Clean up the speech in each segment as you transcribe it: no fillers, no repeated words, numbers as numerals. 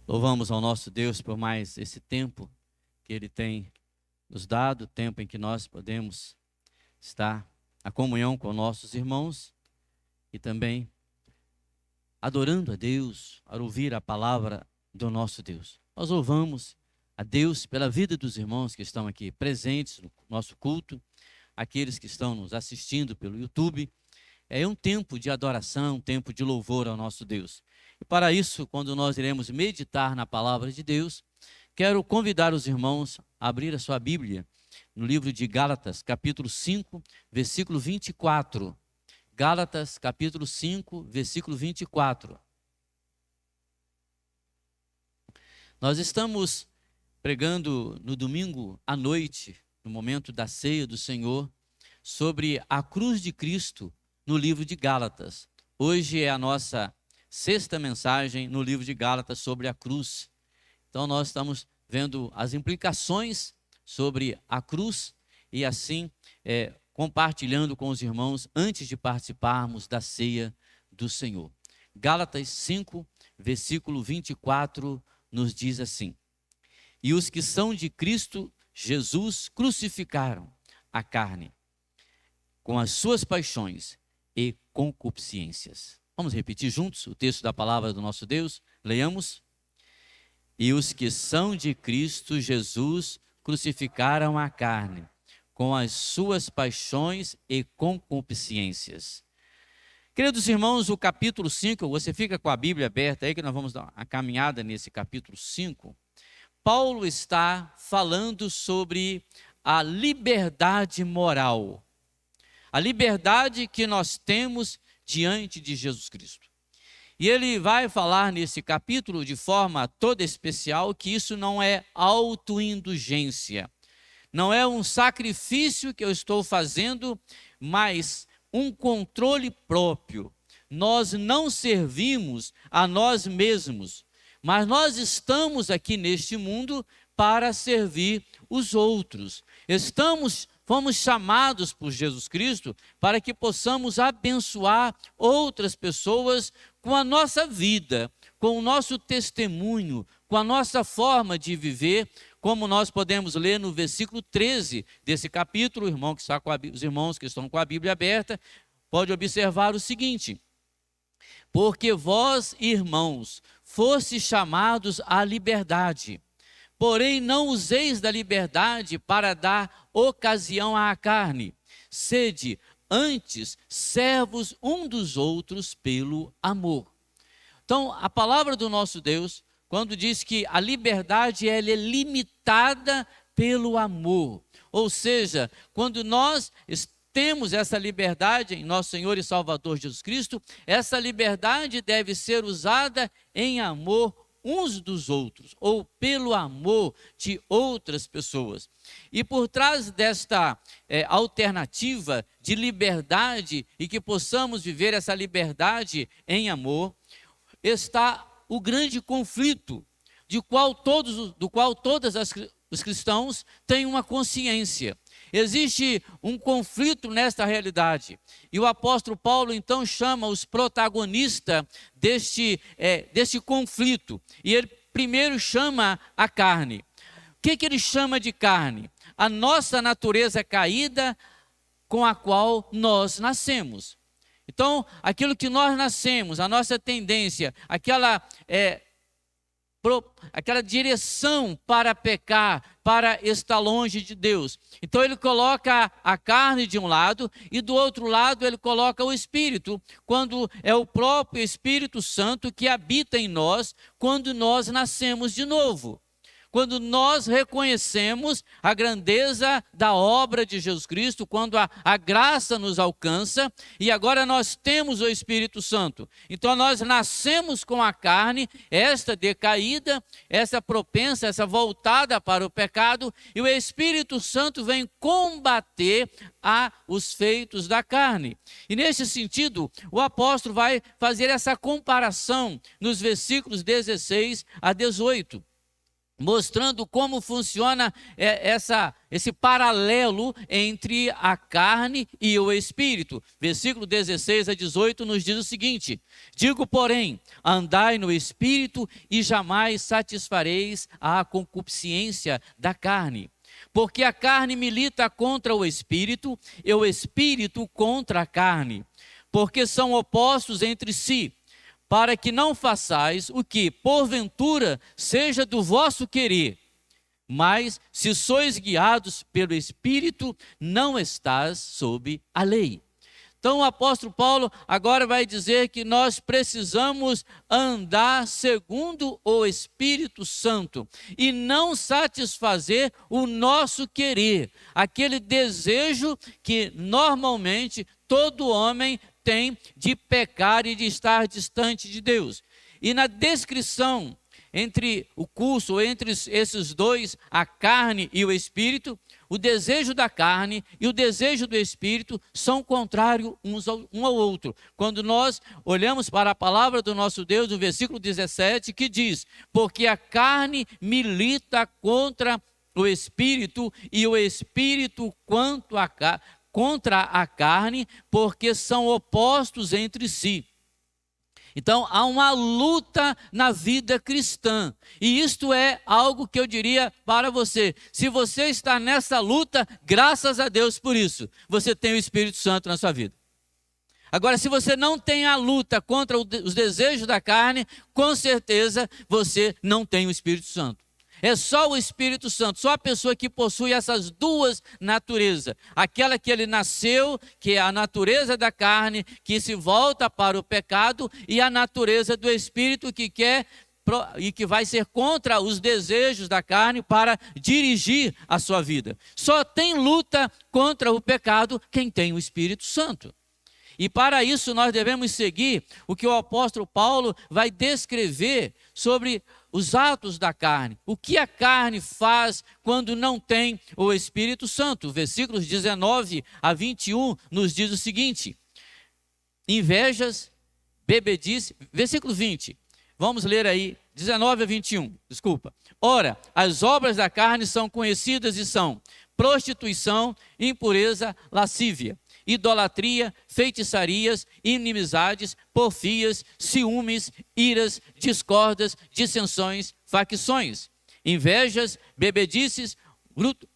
Louvamos ao nosso Deus por mais esse tempo que Ele tem nos dado, tempo em que nós podemos estar na comunhão com nossos irmãos e também adorando a Deus, a ouvir a palavra do nosso Deus. Nós louvamos a Deus pela vida dos irmãos que estão aqui presentes no nosso culto, aqueles que estão nos assistindo pelo YouTube. É um tempo de adoração, um tempo de louvor ao nosso Deus. E para isso, quando nós iremos meditar na palavra de Deus, quero convidar os irmãos a abrir a sua Bíblia no livro de Gálatas, capítulo 5, versículo 24. Gálatas, capítulo 5, versículo 24. Nós estamos pregando no domingo à noite, no momento da ceia do Senhor, sobre a cruz de Cristo no livro de Gálatas. Hoje é a nossa sexta mensagem no livro de Gálatas sobre a cruz. Então nós estamos vendo as implicações sobre a cruz e assim compartilhando com os irmãos antes de participarmos da ceia do Senhor. Gálatas 5, versículo 24 nos diz assim: E os que são de Cristo Jesus crucificaram a carne com as suas paixões e concupiscências. Vamos repetir juntos o texto da palavra do nosso Deus? Leiamos. E os que são de Cristo Jesus crucificaram a carne com as suas paixões e concupiscências. Queridos irmãos, o capítulo 5, você fica com a Bíblia aberta aí que nós vamos dar uma caminhada nesse capítulo 5. Paulo está falando sobre a liberdade moral. A liberdade que nós temos diante de Jesus Cristo. E ele vai falar nesse capítulo de forma toda especial que isso não é autoindulgência. Não é um sacrifício que eu estou fazendo, mas um controle próprio. Nós não servimos a nós mesmos, mas nós estamos aqui neste mundo para servir os outros. Fomos chamados por Jesus Cristo para que possamos abençoar outras pessoas com a nossa vida, com o nosso testemunho, com a nossa forma de viver, como nós podemos ler no versículo 13 desse capítulo. Os irmãos que estão com a Bíblia aberta, pode observar o seguinte: porque vós, irmãos, fostes chamados à liberdade, porém não useis da liberdade para dar ocasião à carne. Sede antes servos um dos outros pelo amor. Então, a palavra do nosso Deus, quando diz que a liberdade ela é limitada pelo amor, ou seja, quando nós temos essa liberdade em nosso Senhor e Salvador Jesus Cristo, essa liberdade deve ser usada em amor uns dos outros, ou pelo amor de outras pessoas. E por trás desta alternativa de liberdade e que possamos viver essa liberdade em amor, está o grande conflito do qual todos os cristãos têm uma consciência. Existe um conflito nesta realidade. E o apóstolo Paulo então chama os protagonistas deste conflito. E ele primeiro chama a carne. O que ele chama de carne? A nossa natureza caída com a qual nós nascemos. Então, aquilo que nós nascemos, a nossa tendência, aquela direção para pecar, para estar longe de Deus. Então ele coloca a carne de um lado e do outro lado ele coloca o Espírito, quando é o próprio Espírito Santo que habita em nós quando nós nascemos de novo. Quando nós reconhecemos a grandeza da obra de Jesus Cristo, quando a graça nos alcança e agora nós temos o Espírito Santo. Então nós nascemos com a carne, esta decaída, essa propensa, essa voltada para o pecado, e o Espírito Santo vem combater os feitos da carne. E nesse sentido, o apóstolo vai fazer essa comparação nos versículos 16 a 18. mostrando como funciona esse paralelo entre a carne e o espírito. Versículo 16 a 18 nos diz o seguinte: digo, porém, andai no espírito e jamais satisfareis a concupiscência da carne. Porque a carne milita contra o espírito e o espírito contra a carne, porque são opostos entre si, para que não façais o que, porventura, seja do vosso querer. Mas, se sois guiados pelo Espírito, não estás sob a lei. Então o apóstolo Paulo agora vai dizer que nós precisamos andar segundo o Espírito Santo e não satisfazer o nosso querer, aquele desejo que normalmente todo homem tem de pecar e de estar distante de Deus. E na descrição entre o curso, entre esses dois, a carne e o espírito, o desejo da carne e o desejo do espírito são contrários um ao outro. Quando nós olhamos para a palavra do nosso Deus, no versículo 17, que diz: porque a carne milita contra o espírito e o espírito contra a carne, porque são opostos entre si. Então, há uma luta na vida cristã. E isto é algo que eu diria para você. Se você está nessa luta, graças a Deus por isso. Você tem o Espírito Santo na sua vida. Agora, se você não tem a luta contra os desejos da carne, com certeza você não tem o Espírito Santo. É só o Espírito Santo, só a pessoa que possui essas duas naturezas. Aquela que ele nasceu, que é a natureza da carne, que se volta para o pecado, e a natureza do Espírito que quer e que vai ser contra os desejos da carne para dirigir a sua vida. Só tem luta contra o pecado quem tem o Espírito Santo. E para isso nós devemos seguir o que o apóstolo Paulo vai descrever sobre os atos da carne. O que a carne faz quando não tem o Espírito Santo? Versículos 19 a 21 nos diz o seguinte: invejas, bebedice, versículo 20. Vamos ler aí, 19 a 21, desculpa. Ora, as obras da carne são conhecidas e são prostituição, impureza, lascívia, idolatria, feitiçarias, inimizades, porfias, ciúmes, iras, discordas, dissensões, facções, invejas, bebedices,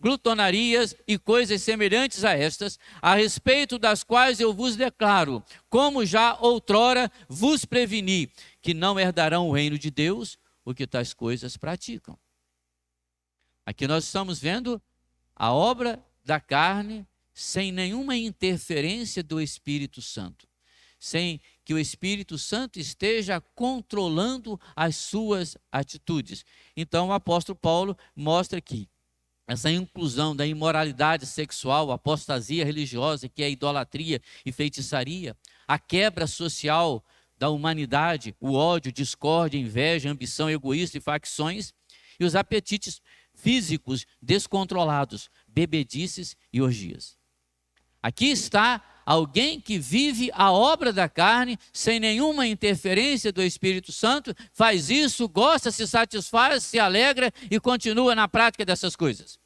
glutonarias e coisas semelhantes a estas, a respeito das quais eu vos declaro, como já outrora vos preveni, que não herdarão o reino de Deus o que tais coisas praticam. Aqui nós estamos vendo a obra da carne sem nenhuma interferência do Espírito Santo, sem que o Espírito Santo esteja controlando as suas atitudes. Então o apóstolo Paulo mostra aqui essa inclusão da imoralidade sexual, a apostasia religiosa, que é a idolatria e feitiçaria, a quebra social da humanidade, o ódio, discórdia, inveja, ambição egoísta e facções, e os apetites físicos descontrolados, bebedices e orgias. Aqui está alguém que vive a obra da carne sem nenhuma interferência do Espírito Santo, faz isso, gosta, se satisfaz, se alegra e continua na prática dessas coisas.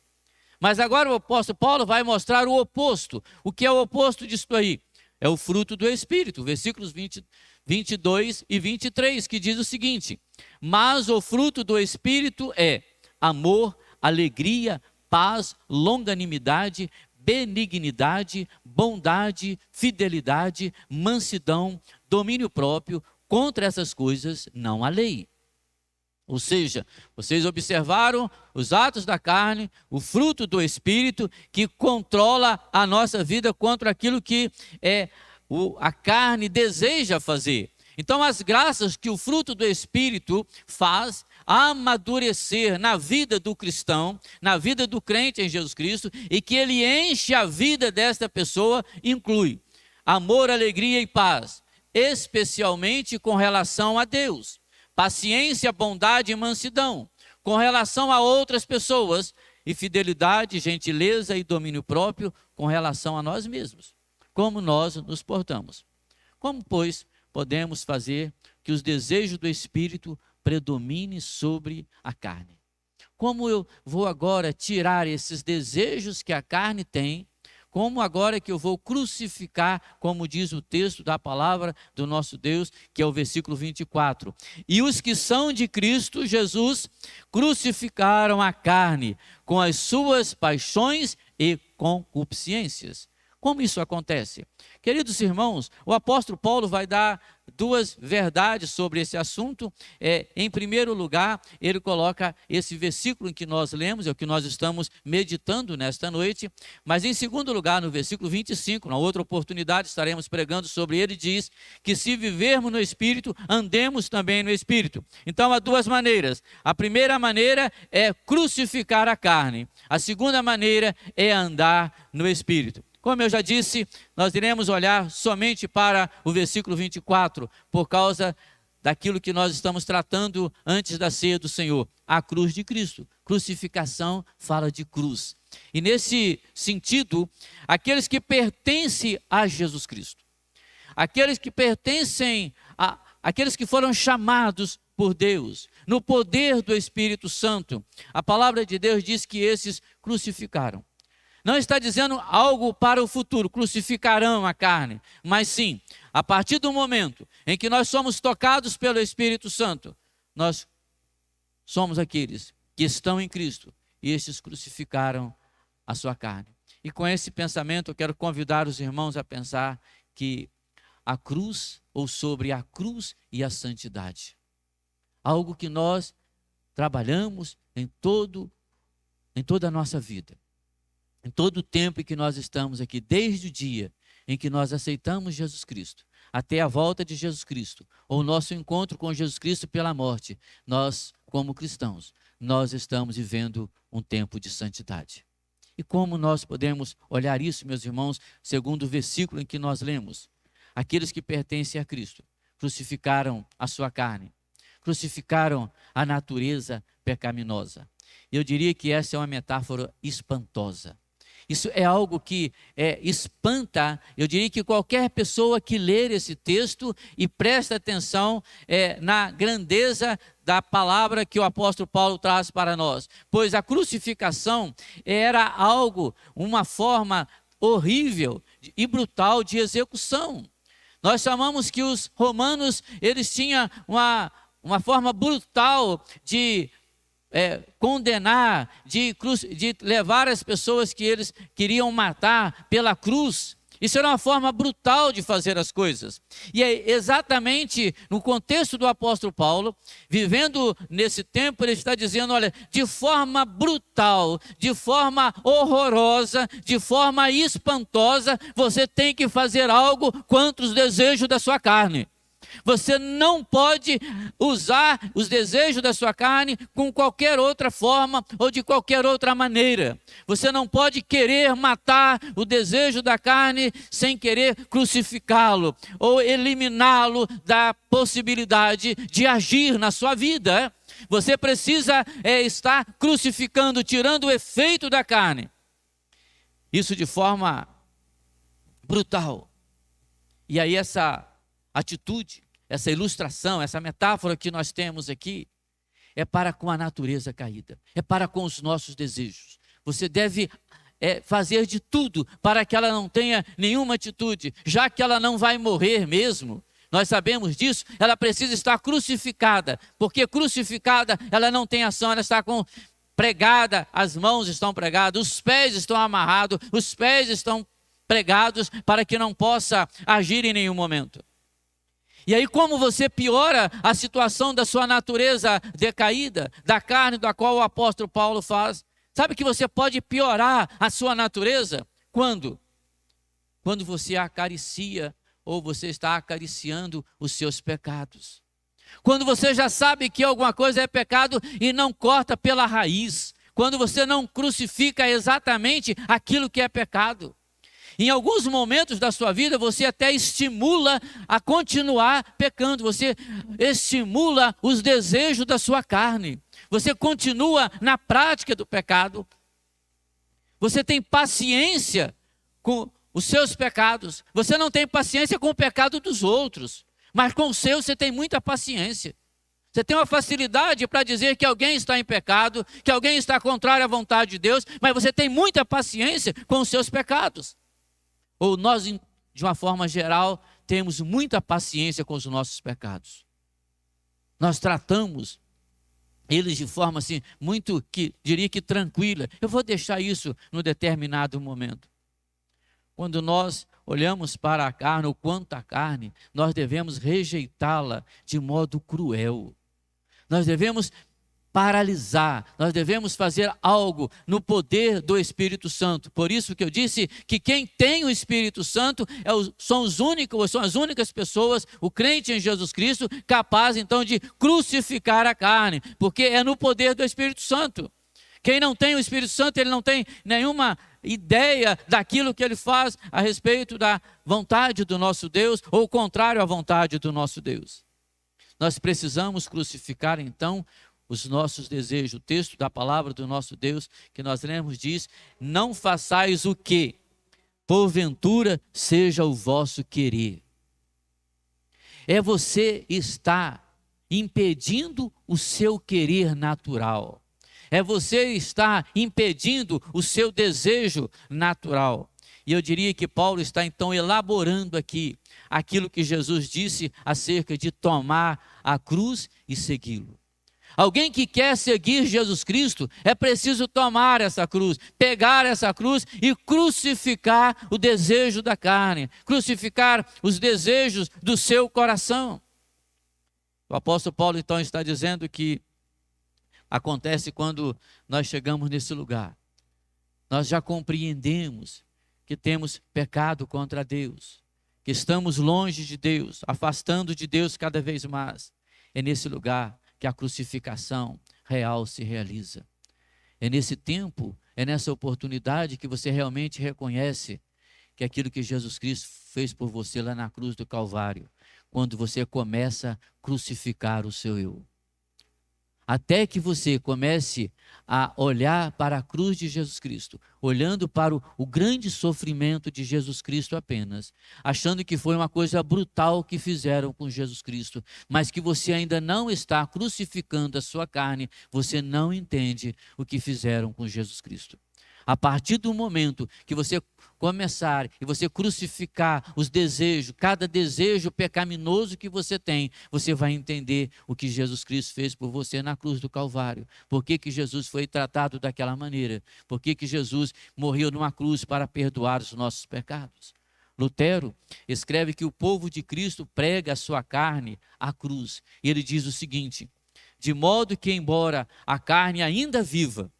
Mas agora o apóstolo Paulo vai mostrar o oposto. O que é o oposto disso aí? É o fruto do Espírito, versículos 22 e 23, que diz o seguinte: mas o fruto do Espírito é amor, alegria, paz, longanimidade, benignidade, bondade, fidelidade, mansidão, domínio próprio. Contra essas coisas não há lei. Ou seja, vocês observaram os atos da carne, o fruto do Espírito que controla a nossa vida contra aquilo que a carne deseja fazer. Então as graças que o fruto do Espírito faz amadurecer na vida do cristão, na vida do crente em Jesus Cristo, e que ele enche a vida desta pessoa, inclui amor, alegria e paz, especialmente com relação a Deus, paciência, bondade e mansidão, com relação a outras pessoas, e fidelidade, gentileza e domínio próprio com relação a nós mesmos, como nós nos portamos. Como, pois, podemos fazer que os desejos do Espírito predominem sobre a carne? Como eu vou agora tirar esses desejos que a carne tem? Como agora que eu vou crucificar, como diz o texto da palavra do nosso Deus, que é o versículo 24. E os que são de Cristo Jesus crucificaram a carne com as suas paixões e concupiscências. Como isso acontece? Queridos irmãos, o apóstolo Paulo vai dar duas verdades sobre esse assunto. Em primeiro lugar, ele coloca esse versículo em que nós lemos, é o que nós estamos meditando nesta noite. Mas em segundo lugar, no versículo 25, na outra oportunidade estaremos pregando sobre ele, diz que se vivermos no Espírito, andemos também no Espírito. Então há duas maneiras. A primeira maneira é crucificar a carne. A segunda maneira é andar no Espírito. Como eu já disse, nós iremos olhar somente para o versículo 24, por causa daquilo que nós estamos tratando antes da ceia do Senhor, a cruz de Cristo. Crucificação fala de cruz. E nesse sentido, aqueles que pertencem a Jesus Cristo, aqueles que pertencem aqueles que foram chamados por Deus, no poder do Espírito Santo, a palavra de Deus diz que esses crucificaram. Não está dizendo algo para o futuro, crucificarão a carne, mas sim, a partir do momento em que nós somos tocados pelo Espírito Santo, nós somos aqueles que estão em Cristo e estes crucificaram a sua carne. E com esse pensamento eu quero convidar os irmãos a pensar que a cruz, ou sobre a cruz e a santidade, algo que nós trabalhamos em toda a nossa vida. Em todo o tempo em que nós estamos aqui, desde o dia em que nós aceitamos Jesus Cristo, até a volta de Jesus Cristo, ou o nosso encontro com Jesus Cristo pela morte, nós, como cristãos, nós estamos vivendo um tempo de santidade. E como nós podemos olhar isso, meus irmãos, segundo o versículo em que nós lemos? Aqueles que pertencem a Cristo crucificaram a sua carne, crucificaram a natureza pecaminosa. Eu diria que essa é uma metáfora espantosa. Isso é algo que espanta, eu diria que qualquer pessoa que ler esse texto e presta atenção na grandeza da palavra que o apóstolo Paulo traz para nós. Pois a crucificação era algo, uma forma horrível e brutal de execução. Nós chamamos que os romanos, eles tinham uma forma brutal de condenar, de levar as pessoas que eles queriam matar pela cruz. Isso era uma forma brutal de fazer as coisas. E é exatamente no contexto do apóstolo Paulo, vivendo nesse tempo, ele está dizendo, olha, de forma brutal, de forma horrorosa, de forma espantosa, você tem que fazer algo contra os desejos da sua carne. Você não pode usar os desejos da sua carne com qualquer outra forma ou de qualquer outra maneira. Você não pode querer matar o desejo da carne sem querer crucificá-lo ou eliminá-lo da possibilidade de agir na sua vida. Você precisa estar crucificando, tirando o efeito da carne. Isso de forma brutal. E aí essa atitude, essa ilustração, essa metáfora que nós temos aqui, é para com a natureza caída, é para com os nossos desejos. Você deve fazer de tudo para que ela não tenha nenhuma atitude, já que ela não vai morrer mesmo. Nós sabemos disso, ela precisa estar crucificada, porque crucificada ela não tem ação, ela está pregada, as mãos estão pregadas, os pés estão amarrados, os pés estão pregados para que não possa agir em nenhum momento. E aí como você piora a situação da sua natureza decaída, da carne da qual o apóstolo Paulo faz? Sabe que você pode piorar a sua natureza? Quando? Quando você acaricia ou você está acariciando os seus pecados. Quando você já sabe que alguma coisa é pecado e não corta pela raiz. Quando você não crucifica exatamente aquilo que é pecado. Em alguns momentos da sua vida, você até estimula a continuar pecando. Você estimula os desejos da sua carne. Você continua na prática do pecado. Você tem paciência com os seus pecados. Você não tem paciência com o pecado dos outros. Mas com o seu você tem muita paciência. Você tem uma facilidade para dizer que alguém está em pecado, que alguém está contrário à vontade de Deus, mas você tem muita paciência com os seus pecados. Ou nós, de uma forma geral, temos muita paciência com os nossos pecados. Nós tratamos eles de forma assim, muito, diria que tranquila. Eu vou deixar isso num determinado momento. Quando nós olhamos para a carne, ou quanto à carne, nós devemos rejeitá-la de modo cruel. Nós devemos paralisar, nós devemos fazer algo no poder do Espírito Santo. Por isso que eu disse que quem tem o Espírito Santo são as únicas pessoas, o crente em Jesus Cristo, capaz então de crucificar a carne, porque é no poder do Espírito Santo. Quem não tem o Espírito Santo, ele não tem nenhuma ideia daquilo que ele faz a respeito da vontade do nosso Deus, ou contrário à vontade do nosso Deus. Nós precisamos crucificar então os nossos desejos. O texto da palavra do nosso Deus que nós lemos diz: não façais o que porventura seja o vosso querer. É você estar impedindo o seu querer natural. É você estar impedindo o seu desejo natural. E eu diria que Paulo está então elaborando aqui aquilo que Jesus disse acerca de tomar a cruz e segui-lo. Alguém que quer seguir Jesus Cristo é preciso tomar essa cruz, pegar essa cruz e crucificar o desejo da carne, crucificar os desejos do seu coração. O apóstolo Paulo então está dizendo que acontece quando nós chegamos nesse lugar. Nós já compreendemos que temos pecado contra Deus, que estamos longe de Deus, afastando de Deus cada vez mais. É nesse lugar que a crucificação real se realiza. É nesse tempo, é nessa oportunidade que você realmente reconhece que aquilo que Jesus Cristo fez por você lá na cruz do Calvário, quando você começa a crucificar o seu eu. Até que você comece a olhar para a cruz de Jesus Cristo, olhando para o grande sofrimento de Jesus Cristo apenas, achando que foi uma coisa brutal que fizeram com Jesus Cristo, mas que você ainda não está crucificando a sua carne, você não entende o que fizeram com Jesus Cristo. A partir do momento que você começar e você crucificar os desejos, cada desejo pecaminoso que você tem, você vai entender o que Jesus Cristo fez por você na cruz do Calvário. Por que Jesus foi tratado daquela maneira? Por que Jesus morreu numa cruz para perdoar os nossos pecados? Lutero escreve que o povo de Cristo prega a sua carne à cruz. E ele diz o seguinte: de modo que, embora a carne ainda viva,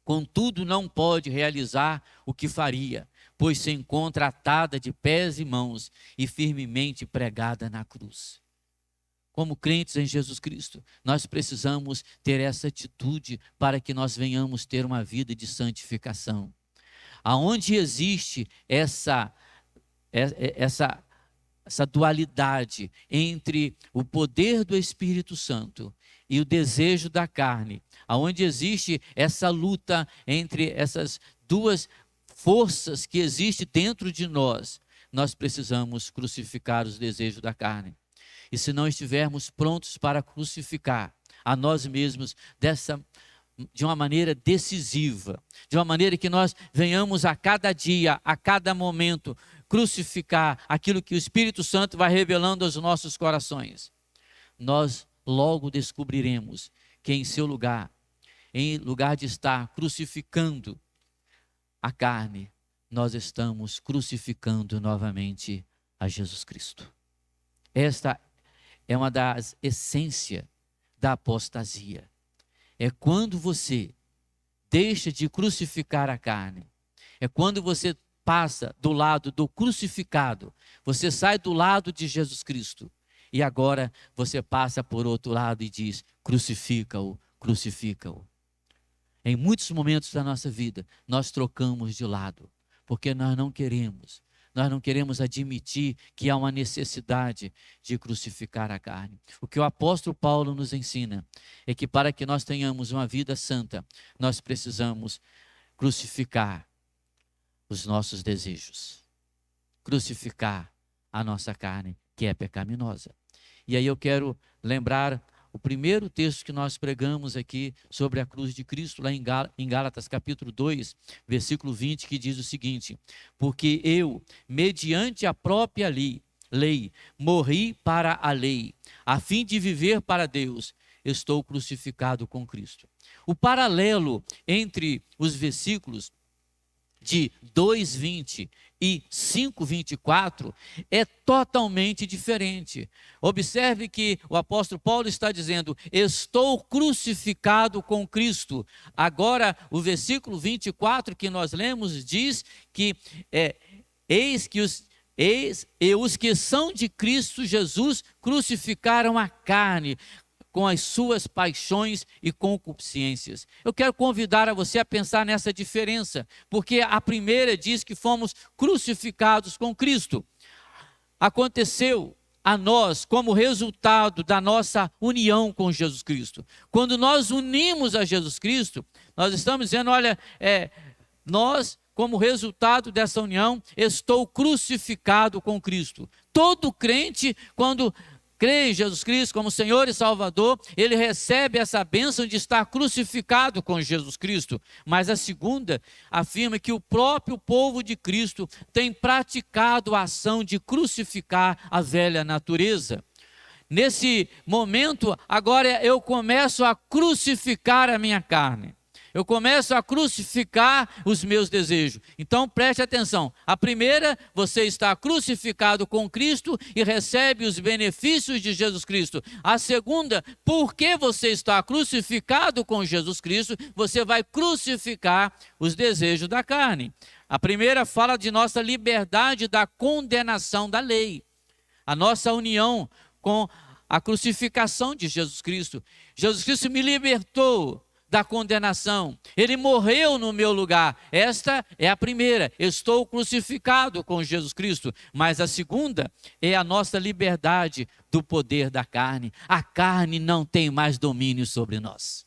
contudo, não pode realizar o que faria, pois se encontra atada de pés e mãos e firmemente pregada na cruz. Como crentes em Jesus Cristo, nós precisamos ter essa atitude para que nós venhamos ter uma vida de santificação. Aonde existe essa dualidade entre o poder do Espírito Santo e o desejo da carne, aonde existe essa luta entre essas duas forças que existem dentro de nós, nós precisamos crucificar os desejos da carne. E se não estivermos prontos para crucificar a nós mesmos de uma maneira decisiva, de uma maneira que nós venhamos a cada dia, a cada momento, crucificar aquilo que o Espírito Santo vai revelando aos nossos corações, nós logo descobriremos que em seu lugar, em lugar de estar crucificando a carne, nós estamos crucificando novamente a Jesus Cristo. Esta é uma das essências da apostasia. É quando você deixa de crucificar a carne. É quando você passa do lado do crucificado. Você sai do lado de Jesus Cristo. E agora você passa por outro lado e diz: crucifica-o, crucifica-o. Em muitos momentos da nossa vida, nós trocamos de lado, porque nós não queremos admitir que há uma necessidade de crucificar a carne. O que o apóstolo Paulo nos ensina é que para que nós tenhamos uma vida santa, nós precisamos crucificar os nossos desejos, crucificar a nossa carne, que é pecaminosa. E aí eu quero lembrar o primeiro texto que nós pregamos aqui sobre a cruz de Cristo, lá em Gálatas capítulo 2, versículo 20, que diz o seguinte: porque eu, mediante a própria lei, morri para a lei, a fim de viver para Deus, estou crucificado com Cristo. O paralelo entre os versículos de 2:20 e 5:24 é totalmente diferente. Observe que o apóstolo Paulo está dizendo: estou crucificado com Cristo. Agora, o versículo 24 que nós lemos diz que eis e os que são de Cristo Jesus crucificaram a carne com as suas paixões e concupiscências. Eu quero convidar a você a pensar nessa diferença, porque a primeira diz que fomos crucificados com Cristo. Aconteceu a nós como resultado da nossa união com Jesus Cristo. Quando nós unimos a Jesus Cristo, nós estamos dizendo, olha, nós, como resultado dessa união, estou crucificado com Cristo. Todo crente, quando crê em Jesus Cristo como Senhor e Salvador, ele recebe essa bênção de estar crucificado com Jesus Cristo. Mas a segunda afirma que o próprio povo de Cristo tem praticado a ação de crucificar a velha natureza. Nesse momento, agora eu começo a crucificar a minha carne. Eu começo a crucificar os meus desejos. Então preste atenção. A primeira, você está crucificado com Cristo e recebe os benefícios de Jesus Cristo. A segunda, porque você está crucificado com Jesus Cristo, você vai crucificar os desejos da carne. A primeira fala de nossa liberdade da condenação da lei. A nossa união com a crucificação de Jesus Cristo. Jesus Cristo me libertou da condenação. Ele morreu no meu lugar. Esta é a primeira. Estou crucificado com Jesus Cristo. Mas a segunda é a nossa liberdade do poder da carne. A carne não tem mais domínio sobre nós.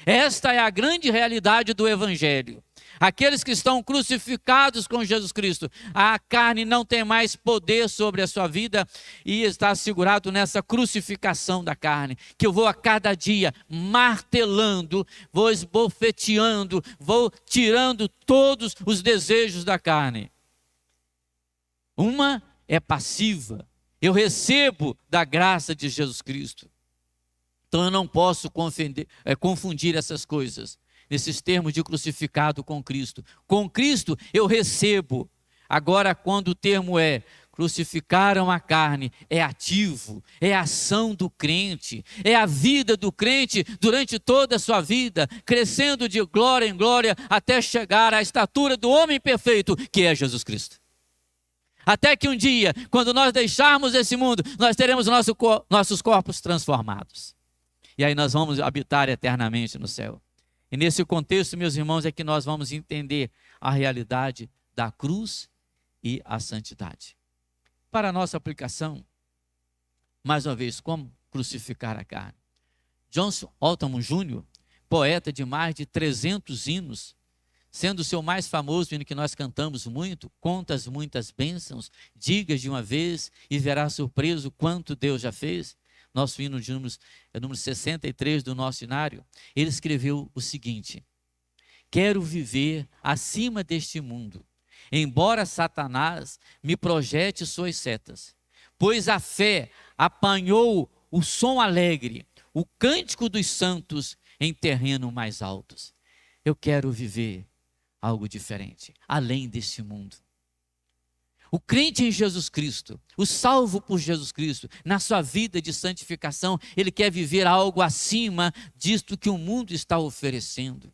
Esta é a grande realidade do Evangelho. Aqueles que estão crucificados com Jesus Cristo, a carne não tem mais poder sobre a sua vida e está assegurado nessa crucificação da carne, que eu vou a cada dia martelando, vou esbofeteando, vou tirando todos os desejos da carne. Uma é passiva, eu recebo da graça de Jesus Cristo. Então eu não posso confundir essas coisas. Nesses termos de crucificado com Cristo. Com Cristo eu recebo. Agora, quando o termo é crucificaram a carne, é ativo, é a ação do crente, é a vida do crente durante toda a sua vida, crescendo de glória em glória até chegar à estatura do homem perfeito, que é Jesus Cristo. Até que um dia, quando nós deixarmos esse mundo, nós teremos nossos corpos transformados. E aí nós vamos habitar eternamente no céu. E nesse contexto, meus irmãos, é que nós vamos entender a realidade da cruz e a santidade. Para a nossa aplicação, mais uma vez, como crucificar a carne? John Altamont Jr., poeta de mais de 300 hinos, sendo o seu mais famoso hino que nós cantamos muito, contas muitas bênçãos, digas de uma vez e verás surpreso quanto Deus já fez. Nosso hino de número 63 do nosso hinário, ele escreveu o seguinte: quero viver acima deste mundo, embora Satanás me projete suas setas, pois a fé apanhou o som alegre, o cântico dos santos em terreno mais altos. Eu quero viver algo diferente, além deste mundo. O crente em Jesus Cristo, o salvo por Jesus Cristo, na sua vida de santificação, ele quer viver algo acima disto que o mundo está oferecendo.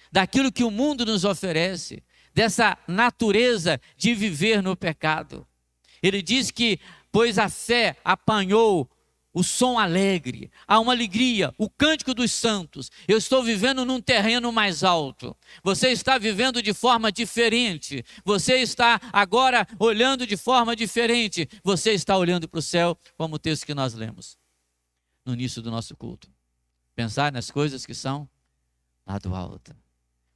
Daquilo que o mundo nos oferece, dessa natureza de viver no pecado. Ele diz que, pois a fé apanhou o som alegre, há uma alegria, o cântico dos santos. Eu estou vivendo num terreno mais alto. Você está vivendo de forma diferente. Você está agora olhando de forma diferente. Você está olhando para o céu, como o texto que nós lemos no início do nosso culto. Pensar nas coisas que são lá do alto.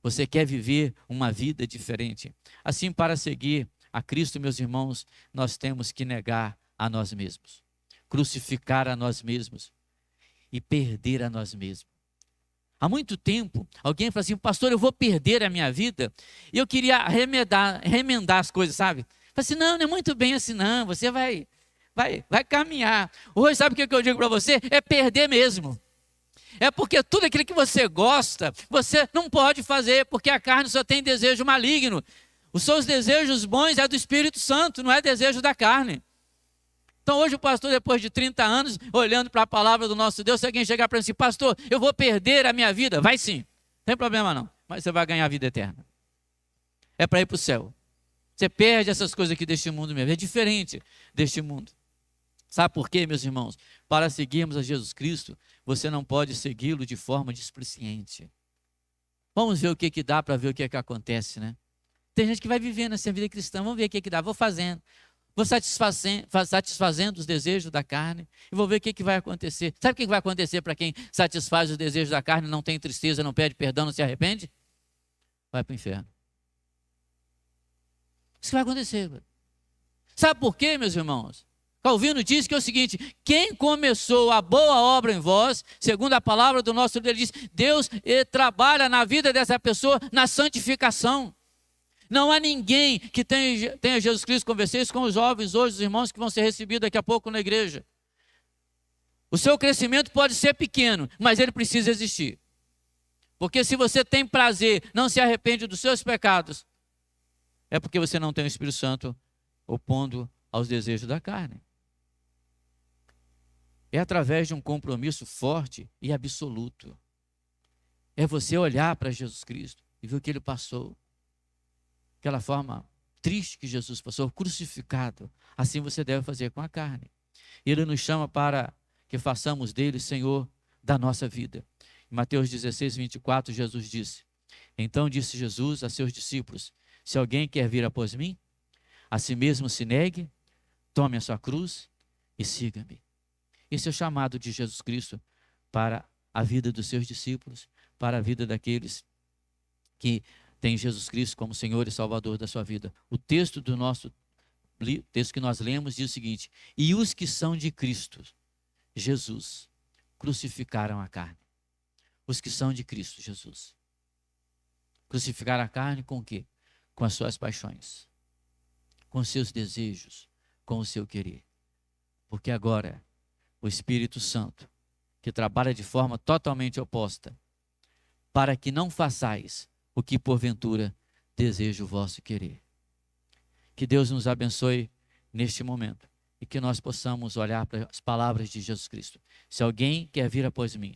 Você quer viver uma vida diferente. Assim, para seguir a Cristo, meus irmãos, nós temos que negar a nós mesmos. Crucificar a nós mesmos. e perder a nós mesmos. Há muito tempo, alguém fala assim, pastor, eu vou perder a minha vida. E eu queria remendar as coisas, sabe? Falei assim, não é muito bem assim, não. Você vai caminhar. Hoje, sabe o que eu digo para você? É perder mesmo. É porque tudo aquilo que você gosta, você não pode fazer, porque a carne só tem desejo maligno. Os seus desejos bons é do Espírito Santo, não é desejo da carne. Então hoje o pastor, depois de 30 anos, olhando para a palavra do nosso Deus, se alguém chegar para mim assim, pastor, eu vou perder a minha vida, vai sim, não tem problema não, mas você vai ganhar a vida eterna. É para ir para o céu. Você perde essas coisas aqui deste mundo mesmo, é diferente deste mundo. Sabe por quê, meus irmãos? Para seguirmos a Jesus Cristo, você não pode segui-lo de forma displicente. Vamos ver o que dá para ver o que acontece, né? Tem gente que vai vivendo essa vida cristã, vamos ver o que dá, vou fazendo. Vou satisfazendo os desejos da carne e vou ver o que vai acontecer. Sabe o que vai acontecer para quem satisfaz os desejos da carne, não tem tristeza, não pede perdão, não se arrepende? Vai para o inferno. Isso vai acontecer. Sabe por quê, meus irmãos? Calvino diz que é o seguinte, quem começou a boa obra em vós, segundo a palavra do nosso Deus, ele diz, Deus trabalha na vida dessa pessoa na santificação. Não há ninguém que tenha Jesus Cristo. Conversei isso com os jovens hoje, os irmãos que vão ser recebidos daqui a pouco na igreja. O seu crescimento pode ser pequeno, mas ele precisa existir. Porque se você tem prazer, não se arrepende dos seus pecados, é porque você não tem o Espírito Santo opondo aos desejos da carne. É através de um compromisso forte e absoluto. É você olhar para Jesus Cristo e ver o que ele passou. Aquela forma triste que Jesus passou, crucificado. Assim você deve fazer com a carne. Ele nos chama para que façamos dele Senhor da nossa vida. Em Mateus 16, 24, Jesus disse, então disse Jesus a seus discípulos, se alguém quer vir após mim, a si mesmo se negue, tome a sua cruz e siga-me. Esse é o chamado de Jesus Cristo para a vida dos seus discípulos, para a vida daqueles que tem Jesus Cristo como Senhor e Salvador da sua vida. O texto do nosso texto que nós lemos diz o seguinte, e os que são de Cristo, Jesus, crucificaram a carne. Os que são de Cristo, Jesus. Crucificaram a carne com o quê? Com as suas paixões, com os seus desejos, com o seu querer. Porque agora, o Espírito Santo, que trabalha de forma totalmente oposta, para que não façais o que porventura deseja o vosso querer. Que Deus nos abençoe neste momento e que nós possamos olhar para as palavras de Jesus Cristo. Se alguém quer vir após mim,